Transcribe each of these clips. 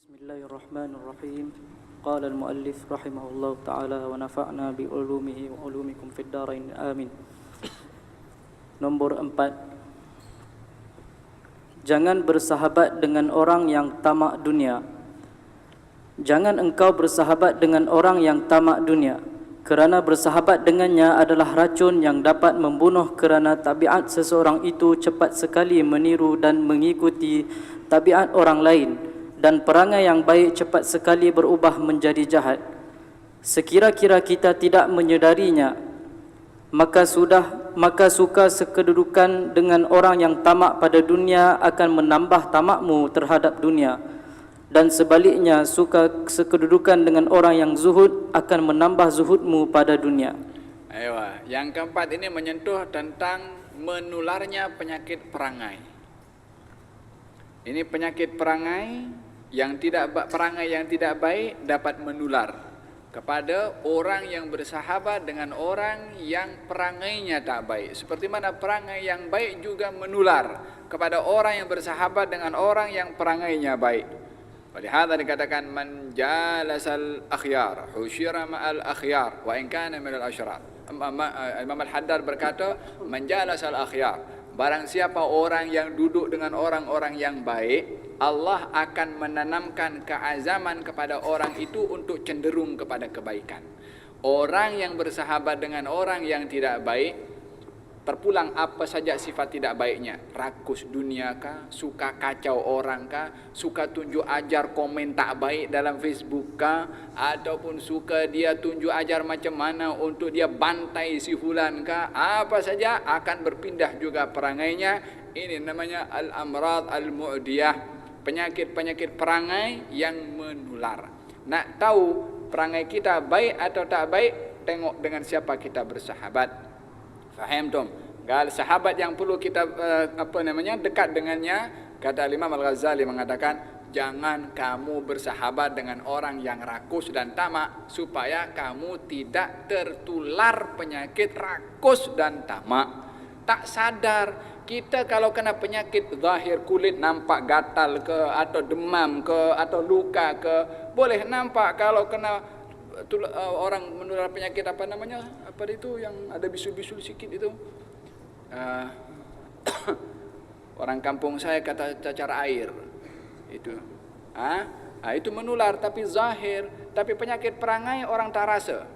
Bismillahirrahmanirrahim. Qala al-muallif rahimahullahu ta'ala wa nafa'na bi ulumihi wa ulumikum fid darain. Amin. Nombor 4. Jangan bersahabat dengan orang yang tamak dunia. Jangan engkau bersahabat dengan orang yang tamak dunia, kerana bersahabat dengannya adalah racun yang dapat membunuh, kerana tabiat seseorang itu cepat sekali meniru dan mengikuti tabiat orang lain, dan perangai yang baik cepat sekali berubah menjadi jahat. Sekira-kira kita tidak menyedarinya, maka suka sekedudukan dengan orang yang tamak pada dunia akan menambah tamakmu terhadap dunia, dan sebaliknya suka sekedudukan dengan orang yang zuhud akan menambah zuhudmu pada dunia. Yang keempat ini menyentuh tentang menularnya penyakit perangai. Ini penyakit perangai yang tidak baik dapat menular kepada orang yang bersahabat dengan orang yang perangainya tak baik. Seperti mana perangai yang baik juga menular kepada orang yang bersahabat dengan orang yang perangainya baik. Walihada dikatakan man jalasal akhyar husyira ma'al akhyar wa in kana minal asyrar. Imam Al-Haddad berkata, man jalasal akhyar, barang siapa orang yang duduk dengan orang-orang yang baik, Allah akan menanamkan keazaman kepada orang itu untuk cenderung kepada kebaikan. Orang yang bersahabat dengan orang yang tidak baik, terpulang apa saja sifat tidak baiknya. Rakus dunia kah, suka kacau orang kah, suka tunjuk ajar komen tak baik dalam Facebook kah, ataupun suka dia tunjuk ajar macam mana untuk dia bantai si fulan kah, apa saja akan berpindah juga perangainya. Ini namanya al-amrad al-mu'diyah, penyakit-penyakit perangai yang menular. Nak tahu perangai kita baik atau tak baik, tengok dengan siapa kita bersahabat. Faham tom? Gal sahabat yang perlu kita dekat dengannya, kata Imam Al-Ghazali mengatakan, jangan kamu bersahabat dengan orang yang rakus dan tamak, supaya kamu tidak tertular penyakit rakus dan tamak. Tak sadar kita kalau kena penyakit zahir kulit, nampak gatal ke, atau demam ke, atau luka ke, boleh nampak. Kalau kena orang menular penyakit apa itu yang ada bisul-bisul sikit itu, orang kampung saya kata cacar air itu, itu menular tapi zahir. Tapi penyakit perangai orang tak rasa,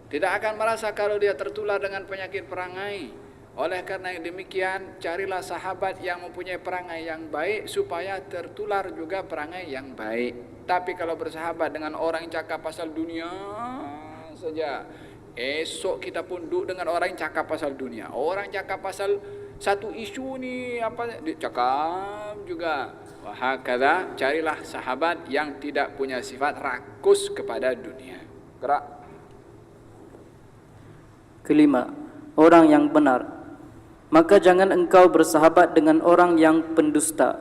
tidak akan merasa kalau dia tertular dengan penyakit perangai. Oleh karena demikian, carilah sahabat yang mempunyai perangai yang baik supaya tertular juga perangai yang baik. Tapi kalau bersahabat dengan orang yang cakap pasal dunia saja, esok kita pun duduk dengan orang yang cakap pasal dunia. Orang cakap pasal satu isu ni apa, cakap juga. Wahakala, carilah sahabat yang tidak punya sifat rakus kepada dunia. Gerak. Kelima, orang yang benar. Maka jangan engkau bersahabat dengan orang yang pendusta.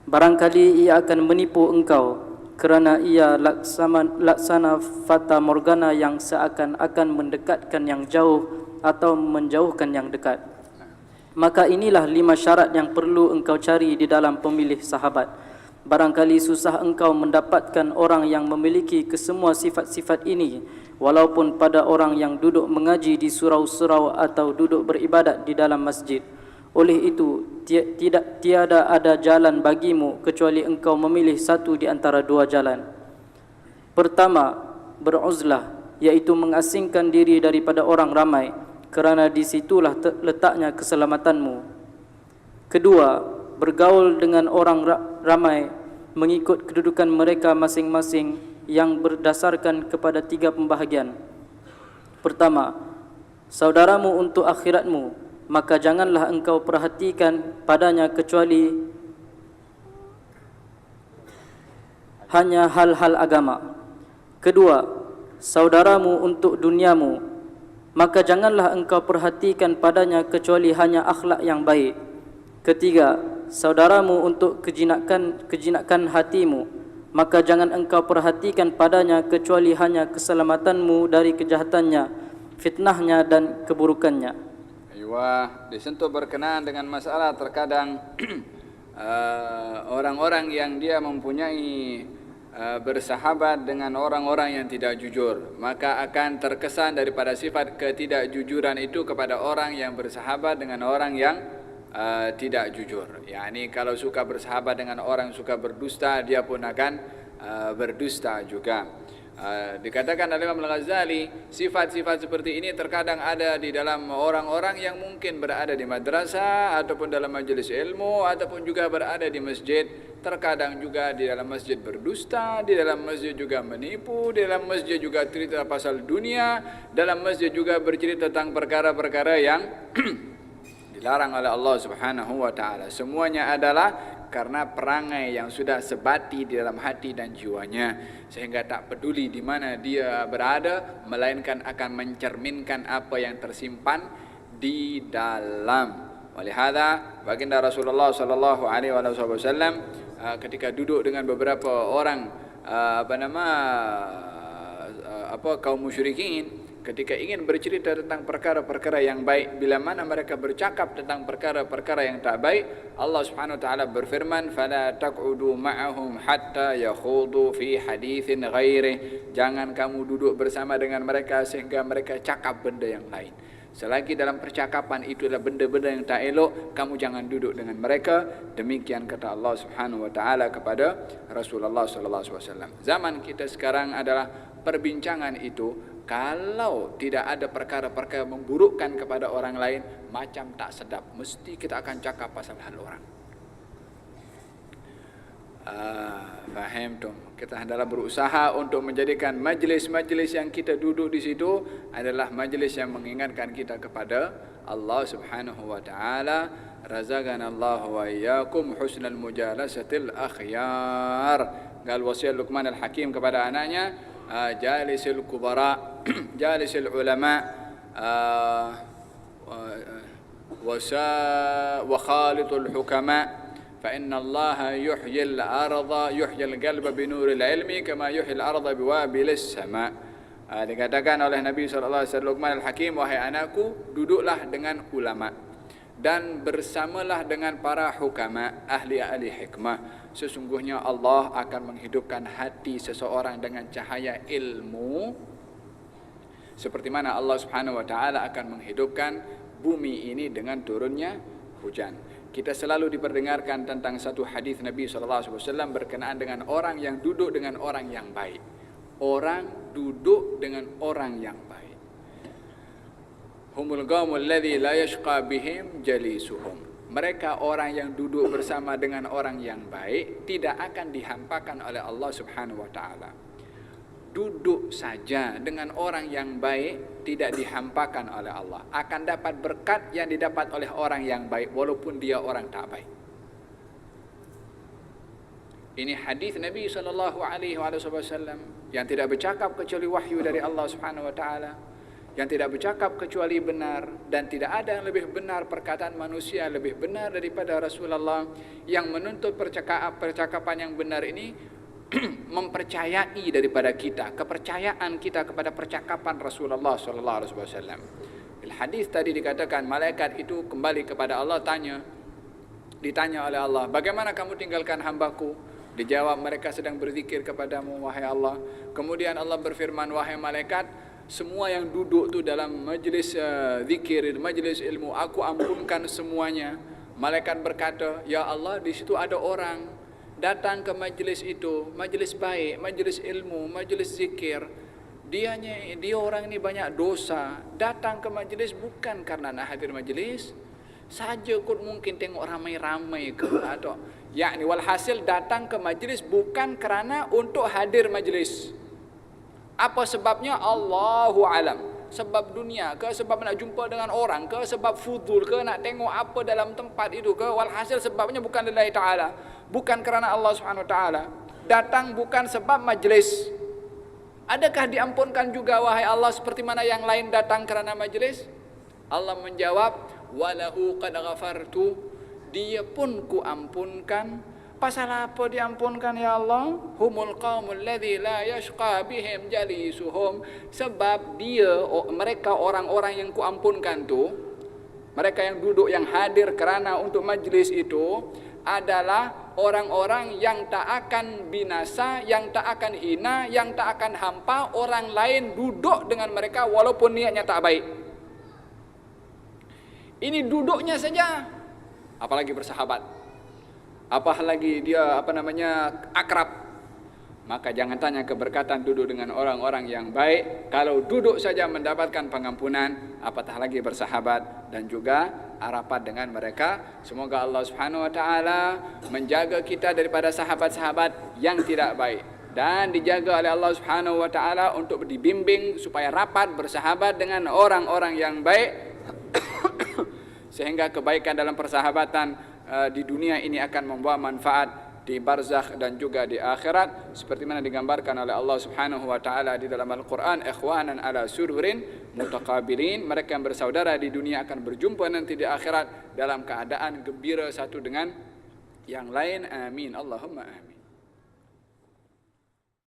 Barangkali ia akan menipu engkau, kerana ia laksana fata morgana yang seakan-akan mendekatkan yang jauh atau menjauhkan yang dekat. Maka inilah 5 syarat yang perlu engkau cari di dalam pemilih sahabat. Barangkali susah engkau mendapatkan orang yang memiliki kesemua sifat-sifat ini, walaupun pada orang yang duduk mengaji di surau-surau atau duduk beribadat di dalam masjid. Oleh itu, tiada ada jalan bagimu kecuali engkau memilih satu di antara 2 jalan. Pertama, beruzlah, iaitu mengasingkan diri daripada orang ramai, kerana di situlah letaknya keselamatanmu. Kedua, bergaul dengan orang ramai mengikut kedudukan mereka masing-masing yang berdasarkan kepada 3 pembahagian. Pertama, saudaramu untuk akhiratmu, maka janganlah engkau perhatikan padanya kecuali hanya hal-hal agama. Kedua, saudaramu untuk duniamu, maka janganlah engkau perhatikan padanya kecuali hanya akhlak yang baik. Ketiga, saudaramu untuk kejinakan hatimu, maka jangan engkau perhatikan padanya kecuali hanya keselamatanmu dari kejahatannya, fitnahnya dan keburukannya. Disentuh berkenaan dengan masalah terkadang orang-orang yang dia mempunyai bersahabat dengan orang-orang yang tidak jujur, maka akan terkesan daripada sifat ketidakjujuran itu kepada orang yang bersahabat dengan orang yang tidak jujur. Yani kalau suka bersahabat dengan orang suka berdusta, dia pun akan berdusta juga. Dikatakan oleh Imam Al-Ghazali, sifat-sifat seperti ini terkadang ada di dalam orang-orang yang mungkin berada di madrasah ataupun dalam majelis ilmu ataupun juga berada di masjid. Terkadang juga di dalam masjid berdusta, di dalam masjid juga menipu, di dalam masjid juga cerita pasal dunia, dalam masjid juga bercerita tentang perkara-perkara yang dilarang oleh Allah Subhanahu wa taala. Semuanya adalah karena perangai yang sudah sebati di dalam hati dan jiwanya, sehingga tak peduli di mana dia berada, melainkan akan mencerminkan apa yang tersimpan di dalam. Walihada baginda Rasulullah sallallahu alaihi wasallam ketika duduk dengan beberapa orang kaum musyrikin, ketika ingin bercerita tentang perkara-perkara yang baik, bila mana mereka bercakap tentang perkara-perkara yang tak baik, Allah Subhanahu wa taala berfirman, "Fala taq'udu ma'ahum hatta yakhudu fi haditsin ghairi." Jangan kamu duduk bersama dengan mereka sehingga mereka cakap benda yang lain. Selagi dalam percakapan itu adalah benda-benda yang tak elok, kamu jangan duduk dengan mereka. Demikian kata Allah Subhanahu wa taala kepada Rasulullah sallallahu alaihi wasallam. Zaman kita sekarang adalah perbincangan itu, kalau tidak ada perkara-perkara memburukkan kepada orang lain, macam tak sedap, mesti kita akan cakap pasal hal orang. Faham tu? Kita adalah berusaha untuk menjadikan majlis-majlis yang kita duduk di situ adalah majlis yang mengingatkan kita kepada Allah Subhanahu wa taala. Razaqana Allah wa iyyakum husnal mujalasatil akhyar. Gal wasiat Luqman al-Hakim kepada anaknya, jalisil kubara, jalisil ulama, wa khalitul hukama. فإن الله يحيي الأرض يحيي القلب بنور العلم كما يحيي الأرض بوابل السماء. Dikatakan oleh Nabi sallallahu alaihi wasallam, Luqman al-Hakim, wahai anakku, duduklah dengan ulama dan bersamalah dengan para hukama, ahli-ahli hikmah. Sesungguhnya Allah akan menghidupkan hati seseorang dengan cahaya ilmu, seperti mana Allah Subhanahu wa taala akan menghidupkan bumi ini dengan turunnya hujan. Kita selalu diperdengarkan tentang satu hadis Nabi sallallahu alaihi wasallam berkenaan dengan orang yang duduk dengan orang yang baik. Orang duduk dengan orang yang baik. Humul qaumul ladzi la yashqa bihim jalisuhum. Mereka orang yang duduk bersama dengan orang yang baik tidak akan dihampakan oleh Allah Subhanahu wa taala. Duduk saja dengan orang yang baik tidak dihampakan oleh Allah, akan dapat berkat yang didapat oleh orang yang baik walaupun dia orang tak baik. Ini hadis Nabi sallallahu alaihi wasallam yang tidak bercakap kecuali wahyu dari Allah Subhanahu wa taala, yang tidak bercakap kecuali benar, dan tidak ada yang lebih benar perkataan manusia lebih benar daripada Rasulullah. Yang menuntut percakapan yang benar ini mempercayai daripada kita, kepercayaan kita kepada percakapan Rasulullah sallallahu alaihi wasallam. Di hadis tadi dikatakan malaikat itu kembali kepada Allah, ditanya oleh Allah, bagaimana kamu tinggalkan hambaku? Dijawab, mereka sedang berzikir kepadamu wahai Allah. Kemudian Allah berfirman, wahai malaikat, semua yang duduk tu dalam majlis zikir, majlis ilmu, aku ampunkan semuanya. Malaikat berkata, ya Allah, di situ ada orang datang ke majlis itu, majlis baik, majlis ilmu, majlis zikir. Dia orang ini banyak dosa. Datang ke majlis bukan karena nak hadir majlis saja, kot mungkin tengok ramai-ramai ke atau yakni walhasil datang ke majlis bukan kerana untuk hadir majlis. Apa sebabnya? Allahu alam. Sebab dunia ke, sebab nak jumpa dengan orang ke, sebab fudul ke, nak tengok apa dalam tempat itu ke, walhasil sebabnya bukan lillahi ta'ala, bukan kerana Allah Subhanahu wa ta'ala. Datang bukan sebab majlis. Adakah diampunkan juga wahai Allah seperti mana yang lain datang kerana majlis? Allah menjawab, walahu qad ghafartu, dia pun ku ampunkan. Pasal apa diampunkan ya Allah? Humul qaumul ladzi la yashqa bihim jalisuhum. Sebab mereka orang-orang yang kuampunkan tu, mereka yang duduk, yang hadir kerana untuk majlis itu adalah orang-orang yang tak akan binasa, yang tak akan hina, yang tak akan hampa orang lain duduk dengan mereka walaupun niatnya tak baik. Ini duduknya saja, apalagi bersahabat, apalagi dia akrab. Maka jangan tanya keberkatan duduk dengan orang-orang yang baik. Kalau duduk saja mendapatkan pengampunan, apatah lagi bersahabat dan juga rapat dengan mereka. Semoga Allah Subhanahu wa taala menjaga kita daripada sahabat-sahabat yang tidak baik, dan dijaga oleh Allah Subhanahu wa taala untuk dibimbing supaya rapat bersahabat dengan orang-orang yang baik sehingga kebaikan dalam persahabatan di dunia ini akan membawa manfaat di barzakh dan juga di akhirat, seperti mana digambarkan oleh Allah Subhanahu wa taala di dalam Al-Qur'an, ikhwanan ala sururin mutaqabilin, mereka yang bersaudara di dunia akan berjumpa nanti di akhirat dalam keadaan gembira satu dengan yang lain. Amin, Allahumma amin.